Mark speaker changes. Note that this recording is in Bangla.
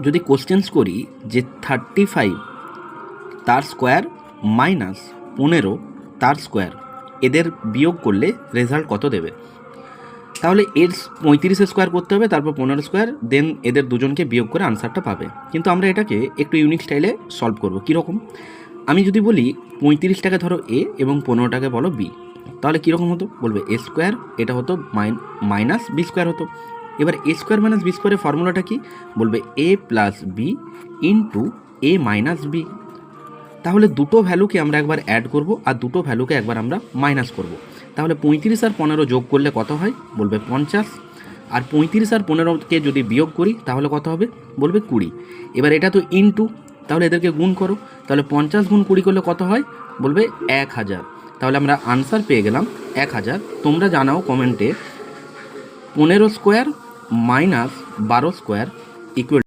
Speaker 1: যদি কোশ্চেন্স করি যে 35 তার স্কোয়ার মাইনাস 15 তার স্কোয়ার এদের বিয়োগ করলে রেজাল্ট কত দেবে, তাহলে এর 35 স্কোয়ার করতে হবে, তারপর 15 স্কোয়ার, দেন এদের দুজনকে বিয়োগ করে আনসারটা পাবে। কিন্তু আমরা এটাকে একটু ইউনিক স্টাইলে সলভ করব। কীরকম, আমি যদি বলি 35টাকে ধরো এ এবং 15টাকে বলো বি, তাহলে কীরকম হতো, বলবে এ স্কোয়ার, এটা হতো মাইনাস বি স্কোয়ার হতো। এবার এ স্কোয়ার মাইনাস বি স্কোয়ারের ফর্মুলাটা কি, বলবে এ প্লাস বি ইন্টু এ মাইনাস বি। তাহলে দুটো ভ্যালুকে আমরা একবার অ্যাড করব আর দুটো ভ্যালুকে একবার আমরা মাইনাস করব। তাহলে 35 আর 15 যোগ করলে কত হয়, বলবে 50। আর 35 আর 15কে যদি বিয়োগ করি তাহলে কত হবে, বলবে 20। এবার এটা তো ইনটু, তাহলে এদেরকে গুণ করো, তাহলে 50 গুণ 20 করলে কত হয়, বলবে 1000। তাহলে আমরা আনসার পেয়ে গেলাম 1000। তোমরা জানাও কমেন্টে 15 স্কোয়ার মাইনাস 12 স্কোয়ার ইকুয়াল